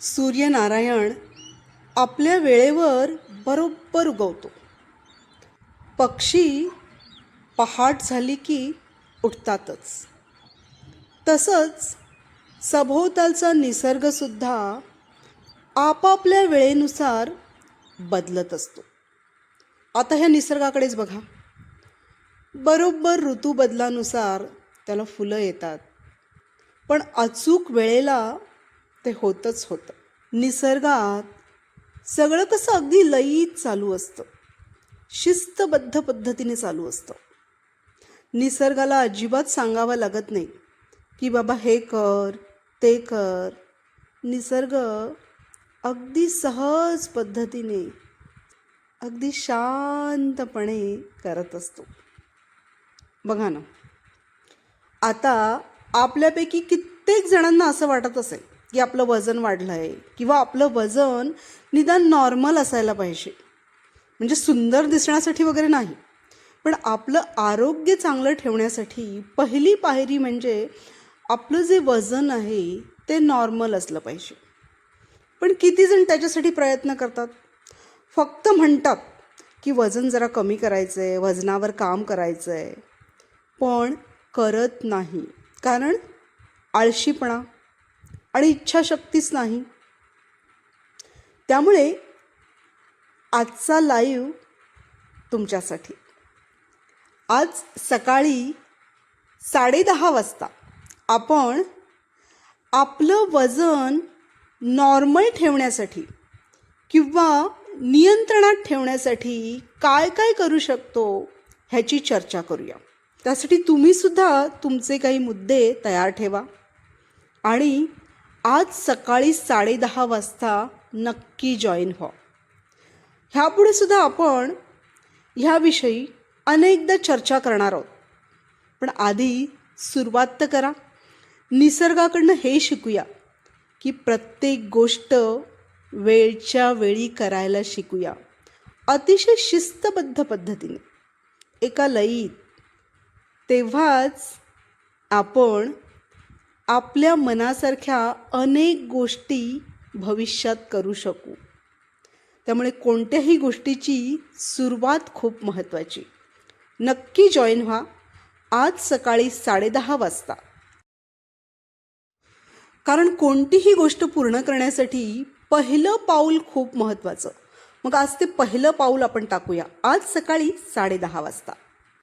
सूर्यनारायण आपल्या वेळेवर बरोबर उगवतो. पक्षी पहाट झाली की उठतातच. तसंच सभोवतालचा निसर्गसुद्धा आपापल्या वेळेनुसार बदलत असतो. आता ह्या निसर्गाकडेच बघा. बरोबर ऋतूबदलानुसार त्याला फुलं येतात, पण अचूक वेळेला ते होतच होतं. निसर्गात सगळं कसं अगदी लयीत चालू असतं, शिस्तबद्ध पद्धतीने चालू असतं. निसर्गाला अजिबात सांगावं लागत नाही की बाबा हे कर ते कर. निसर्ग अगदी सहज पद्धतीने, अगदी शांतपणे करत असतो. बघा ना, आता आपल्यापैकी कित्येक जणांना असं वाटत असेल की आपलं वजन वाढलं आहे किंवा आपलं वजन निदान नॉर्मल असायला पाहिजे. म्हणजे सुंदर दिसण्यासाठी वगैरे नाही, पण आपलं आरोग्य चांगलं ठेवण्यासाठी पहिली पायरी म्हणजे आपलं जे वजन आहे ते नॉर्मल असलं पाहिजे. पण किती जण त्याच्यासाठी प्रयत्न करतात? फक्त म्हणतात की वजन जरा कमी करायचं आहे, वजनावर काम करायचं आहे, पण करत नाही. कारण आळशीपणा आणि इच्छाशक्तीच नाही. त्यामुळे आजचा लाईव्ह तुमच्यासाठी. आज सकाळी 10:30 वाजता आपण आपलं वजन नॉर्मल ठेवण्यासाठी किंवा नियंत्रणात ठेवण्यासाठी काय काय करू शकतो ह्याची चर्चा करूया. त्यासाठी तुम्हीसुद्धा तुमचे काही मुद्दे तयार ठेवा आणि आज सकाळी 10:30 वाजता नक्की जॉईन व्हा. ह्यापुढे सुद्धा आपण ह्याविषयी अनेकदा चर्चा करणार आहोत. पण आधी सुरुवात तर करा. निसर्गाकडनं हे शिकूया की प्रत्येक गोष्ट वेळच्या वेळी करायला शिकूया, अतिशय शिस्तबद्ध पद्धतीने, एका लयीत. तेव्हाच आपण आपल्या मनासारख्या अनेक गोष्टी भविष्यात करू शकू. त्यामुळे कोणत्याही गोष्टीची सुरुवात खूप महत्त्वाची. नक्की जॉईन व्हा आज सकाळी 10:30 वाजता. कारण कोणतीही गोष्ट पूर्ण करण्यासाठी पहिलं पाऊल खूप महत्त्वाचं. मग आज ते पहिलं पाऊल आपण टाकूया आज सकाळी 10:30 वाजता.